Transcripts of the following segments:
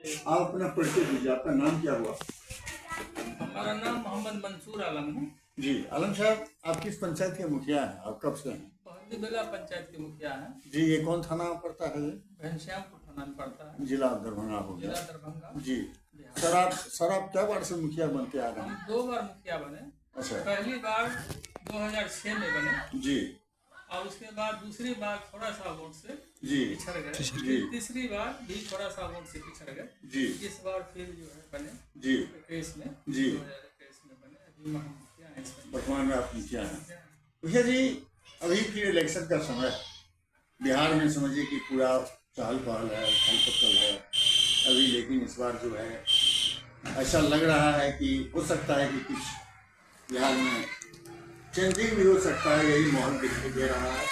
आप अपना परिचय दीजिए, आपका नाम क्या हुआ? हमारा नाम मोहम्मद मंसूर आलम है। जी आलम साहब, आप किस पंचायत के मुखिया हैं? आप कब से हैं? बहदी बेला पंचायत के मुखिया हैं। जी, ये कौन थाना पड़ता है? घनश्यामपुर थाना में पड़ता है, जिला दरभंगा हो जिला गया। दरभंगा, जी बिहार। सर आप क्या बार से मुखिया बनते आ रहे हम हैं? 2 बार मुखिया बने। अच्छा। पहली बार 2006 में बने, जी और उसके बाद दूसरी बार थोड़ा सा वोट से जी पिछड़ गए, जी तीसरी बार भी थोड़ा सा वोट से पिछड़ गए। जी इस बार फिर जो है बने जी 21 में, जी 2021 में बने। अभी हम मुखिया हैं इस पर। वर्तमान में आप मुखिया हैं। मुखिया जी, अभी फिर इलेक्शन का समय है। बिहार में समझिए कि पूरा चहल पहल है, उथल पुथल है अभी, लेकिन इस बार जो है ऐसा लग रहा है कि हो सकता है कि कुछ बिहार में चेंजिंग भी हो सकता है। यही माहौल दिखाई दे रहा है।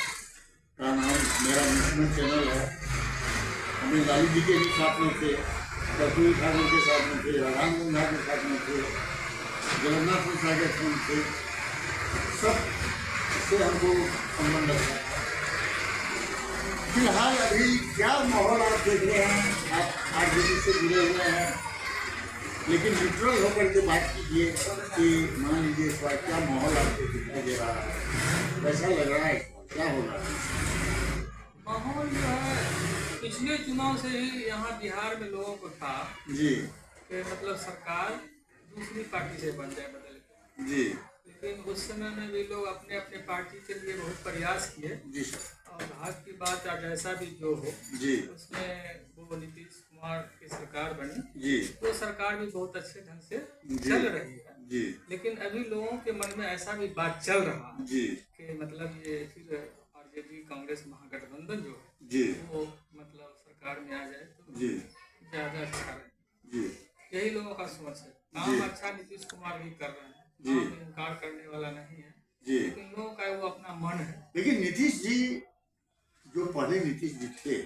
कारण मेरा नेशनल चैनल है, हमें लालू जी के भी साथ में थे, कर्पूरी ठाकुर के साथ में थे, राम गुंडा के साथ में थे, जगन्नाथ मिश्रा के साथ थे, सब से हमको संबंध रखा है। फिलहाल अभी क्या माहौल आप देख रहे हैं? आप आरजेडी से जुड़े हुए हैं, लेकिन न्यूट्रल होकर के बात कीजिए कि मान लीजिए इस बार क्या माहौल आपको दिखाई दे रहा है, कैसा लग रहा है, क्या हो रहा है? माहौल जो है पिछले चुनाव से ही यहाँ बिहार में लोगों को था जी कि मतलब सरकार दूसरी पार्टी से बन जाए बदल के। जी लेकिन उस समय में भी लोग अपने अपने पार्टी के लिए बहुत प्रयास किए, जी सर। और आज की बात आज ऐसा भी जो हो, जी उसमें वो नीतीश कुमार की सरकार बनी। जी वो सरकार भी बहुत अच्छे ढंग से जी चल रही है। जी लेकिन अभी लोगों के मन में ऐसा भी बात चल रहा है जी कि मतलब ये फिर आरजेडी कांग्रेस महागठबंधन जो है जी वो मतलब सरकार में आ जाए तो जी ज्यादा अच्छा रहे। जी यही लोगों का सोच है। जी। काम अच्छा नीतीश कुमार भी कर रहे हैं, जी। काम में इनकार करने वाला नहीं है, जी। लेकिन लोगों का वो अपना मन है। लेकिन नीतीश जी, जो पहले नीतीश जी थे,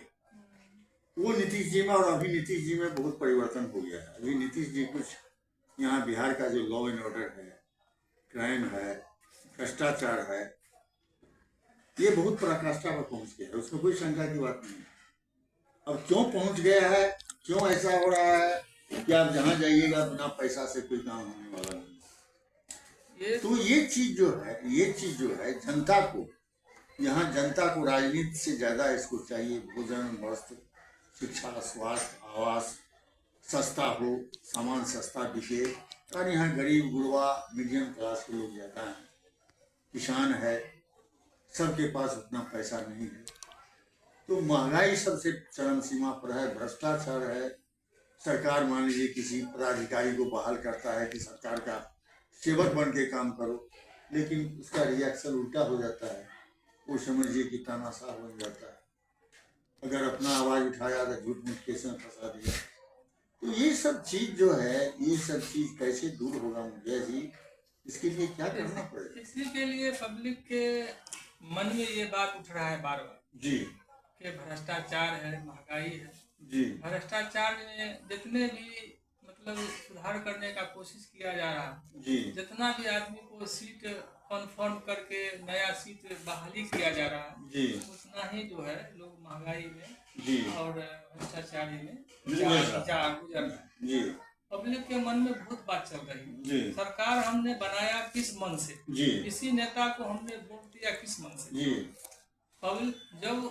वो नीतीश जी में और अभी नीतीश जी में बहुत परिवर्तन हो गया है। अभी नीतीश जी कुछ यहाँ बिहार का जो लॉ एंड ऑर्डर है, क्राइम है, भ्रष्टाचार है, ये बहुत पराकाष्ठा पर पहुंच गया है, उसमें कोई शंका की बात नहीं है। अब क्यों पहुंच गया है, क्यों ऐसा हो रहा है कि आप जहाँ जाइएगा बिना पैसा से कोई काम होने वाला नहीं। तो ये चीज जो है जनता को, यहाँ जनता को राजनीति से ज्यादा इसको चाहिए भोजन, वस्त्र, शिक्षा, स्वास्थ्य, आवास सस्ता हो, सामान सस्ता बिके। और यहाँ गरीब गुरबा मीडियम क्लास के लोग ज्यादा हैं, किसान है, सबके पास उतना पैसा नहीं है। तो महंगाई सबसे चरम सीमा पर है, भ्रष्टाचार है। सरकार मान लीजिए किसी पदाधिकारी को बहाल करता है कि सरकार का सेवक बन के काम करो, लेकिन उसका रिएक्शन उल्टा हो जाता है, वो समझिए कि तानाशाह बन जाता है। अगर अपना आवाज उठाया तो झूठ मूठ केस में फंसा दिया। तो ये सब चीज जो है, ये सब चीज कैसे दूर होगा मुखिया जी, इसके लिए क्या करना पड़ेगा? इसी के लिए पब्लिक के मन में ये बात उठ रहा है बार बार जी कि भ्रष्टाचार है, महंगाई है। जी भ्रष्टाचार में जितने भी मतलब सुधार करने का कोशिश किया जा रहा है, जी जितना भी आदमी को सीट कन्फर्म करके नया सीट बहाली किया जा रहा है, जी उतना ही जो है लोग महंगाई में जी और भ्रष्टाचारी में गुजर रहे हैं। जी पब्लिक के मन में बहुत बात चल रही है। जी सरकार हमने बनाया किस मन से, जी किसी नेता को हमने वोट दिया किस मन से। जी पब्लिक जब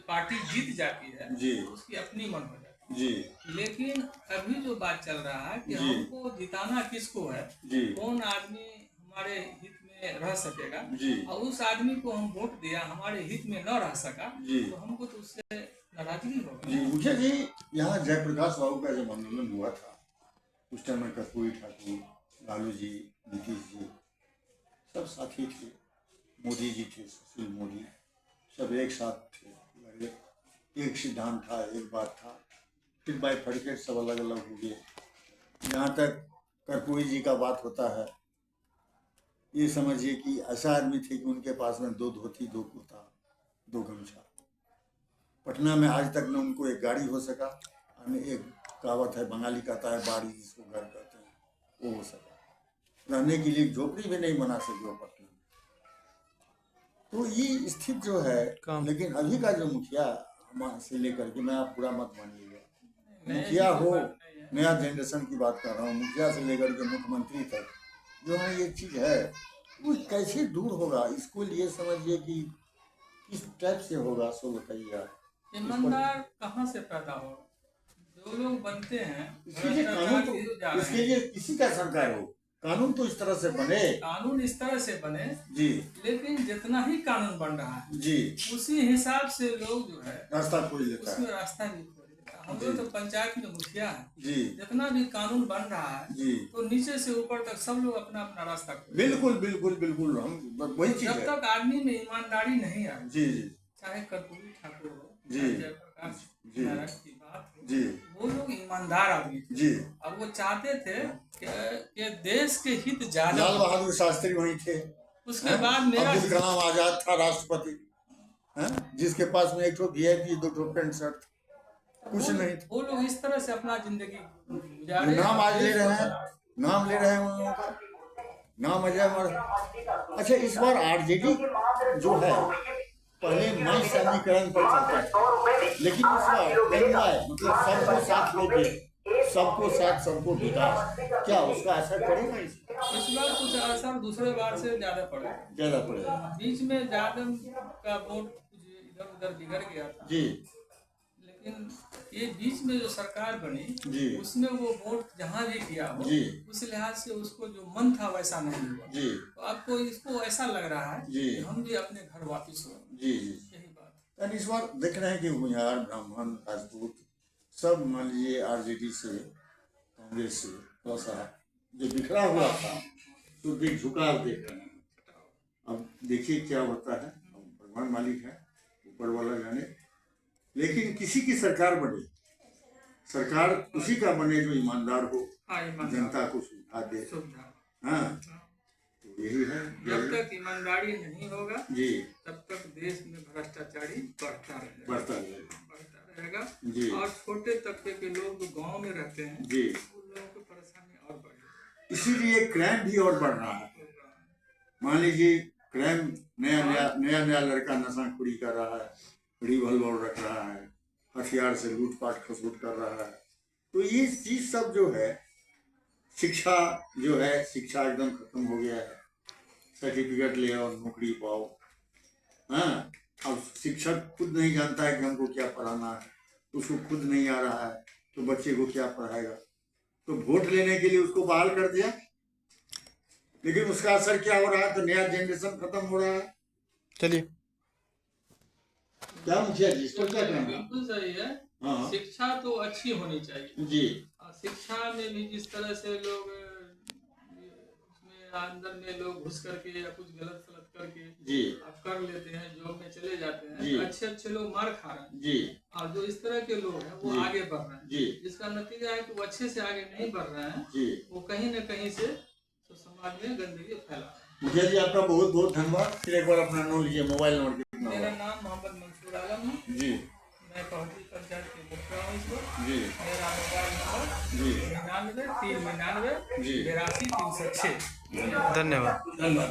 पार्टी जीत जाती है जी तो उसकी अपनी मन हो जाती है। जी लेकिन अभी जो बात चल रहा है कि जी। हमको जिताना किसको है, जी कौन आदमी हमारे हित में रह सकेगा, जी और उस आदमी को हम वोट दिया हमारे हित में न रह सका, जी। तो हमको तो उससे नाराजगी होगी। जी मुखिया जी, यहाँ जयप्रकाश बाबू का जब आंदोलन हुआ था, उस टाइम में कर्पूरी ठाकुर, लालू जी, नीतीश जी सब साथी थे, मोदी जी थे, सुशील मोदी, सब एक साथ थे। एक सिद्धांत था, एक बात था, फिर बाइफरकेट सब अलग अलग हो गए। जहाँ तक कर्पूरी जी का बात होता है, ये समझिए कि ऐसा आदमी थे कि उनके पास में 2 धोती, 2 कुर्ता, 2 गमछा। पटना में आज तक न उनको एक गाड़ी हो सका, न एक कहावत है बंगाली कहता है बाड़ी जिसको घर कहते हैं, वो हो सका। रहने के लिए झोपड़ी भी नहीं बना सके वो पटना में। तो ये स्थिति जो है, लेकिन अभी का जो मुखिया से लेकर के, मैं आप पूरा मत मानिएगा, मुखिया हो, नया जनरेशन की बात कर रहा हूँ, मुखिया से लेकर के मुख्यमंत्री तक जो है ये चीज़ है वो कैसे दूर होगा। इसको लिए समझिए कि किस टाइप से होगा, सो बताइए आप। ईमानदार कहाँ से पैदा होगा? जो लोग बनते हैं इसके लिए कानून तो, इसके लिए किसी का सरकार हो, कानून तो इस तरह से बने, कानून इस तरह से बने जी, लेकिन जितना ही कानून बन रहा है जी, उसी हिसाब से लोग जो है रास्ता खोज लेता है। उसमें रास्ता भी खोज लेता है। हम लोग तो पंचायत में मुखिया है, जी, जितना भी कानून बन रहा है जी, तो नीचे से ऊपर तक सब लोग अपना अपना रास्ता खोज। बिल्कुल बिल्कुल बिल्कुल, हम वही चीज जब है। तक आदमी में ईमानदारी नहीं आए, जी जी चाहे कर्पूरी ठाकुर हो, जी, चाहे जयप्रकाश जी, नारायण की बात हो, जी, वो लोग ईमानदार आदमी थे। जी, अब वो चाहते थे कि देश के हित ज्यादा। लाल बहादुर शास्त्री वहीं थे, उसके बाद मेरा अब्दुल कलाम आजाद था राष्ट्रपति, जिसके पास में एक ठो VIP 2 ठो पेंट शर्ट, कुछ नहीं था। वो लोग इस तरह से अपना जिंदगी गुजारे। नाम आज ले रहे हैं, नाम ले रहे हैं उन लोगों का, नाम अजय अमर। अच्छा, इस बार RJD जो है पहले मई समीकरण पर चलता है, लेकिन इस बार गंगा है, मतलब सबको साथ लेके, सबको साथ सबको विकास, क्या उसका असर पड़ेगा? इस बार कुछ असर दूसरे बार से ज्यादा पड़ेगा। ज्यादा पड़ेगा। बीच में जादव का वोट कुछ इधर उधर बिगड़ गया था जी, लेकिन ये बीच में जो सरकार बनी जी, उसमें वो वोट जहाँ भी किया हो जी, उस लिहाज से उसको जो मन था वैसा नहीं हुआ। जी, तो आपको इसको ऐसा लग रहा है जी, कि हम भी अपने घर वापिस हो। जी, जी, यही बात। यानी इस बार देख रहे हैं कि भूमिहार, ब्राह्मण, राजपूत सब मान लीजिए RJD से, कांग्रेस से थोड़ा सा जो बिखरा हुआ था तो भी झुकाव देख रहे हैं। अब देखिए क्या होता है, भगवान मालिक है, ऊपर वाला जाने। लेकिन किसी की सरकार बने, सरकार उसी का बने जो ईमानदार हो, जनता को सुविधा दे। हाँ, तो यही है। जब तक ईमानदारी नहीं होगा जी, तब तक देश में भ्रष्टाचारी बढ़ता रहेगा जी, और छोटे तबके के लोग जो गांव में रहते हैं जी, उन लोगों की परेशानी और बढ़ेगी। इसीलिए क्राइम भी और बढ़ रहा है। मान लीजिए क्राइम, नया लड़का नशाखोरी कर रहा है, रिवॉल्वर रख रहा है, हथियार से लूटपाट खसोट कर रहा है। तो ये चीज सब जो है, शिक्षा जो है, शिक्षा एकदम खत्म हो गया है। सर्टिफिकेट ले और नौकरी पाओ। हाँ, अब शिक्षक खुद नहीं जानता है कि हमको क्या पढ़ाना है, उसको खुद नहीं आ रहा है तो बच्चे को क्या पढ़ाएगा। तो वोट लेने के लिए उसको बहाल कर दिया, लेकिन उसका असर क्या हो रहा है? तो नया जनरेशन खत्म हो रहा है। चलिए, क्या मुखिया जी, इसको क्या कहना? बिल्कुल सही है। हाँ, शिक्षा तो अच्छी होनी चाहिए जी, शिक्षा में भी जिस तरह से लोग उसमें अंदर में लोग घुस करके या कुछ गलत सलत करके जी, आप कर लेते हैं, जॉब में चले जाते हैं, जी, अच्छे अच्छे लोग मार खा रहे हैं जी, और जो इस तरह के लोग हैं वो जी, आगे बढ़ रहे हैं, जी, जिसका नतीजा है कि वो अच्छे से आगे नहीं बढ़ रहे हैं, जी, वो कहीं न कहीं से तो समाज में गंदगी फैला रहे हैं। मुखिया जी आपका बहुत बहुत धन्यवाद। फिर एक बार अपना नाम लीजिए, मोबाइल नंबर कितना? मेरा नाम मोहम्मद मंसूर आलम है। जी, मैं पहुंची पंचायत के मुखिया हूँ इस वक्त। जी, मेरा मोबाइल नंबर जी, 99 399 जी, 82 306। धन्यवाद। धन्यवाद।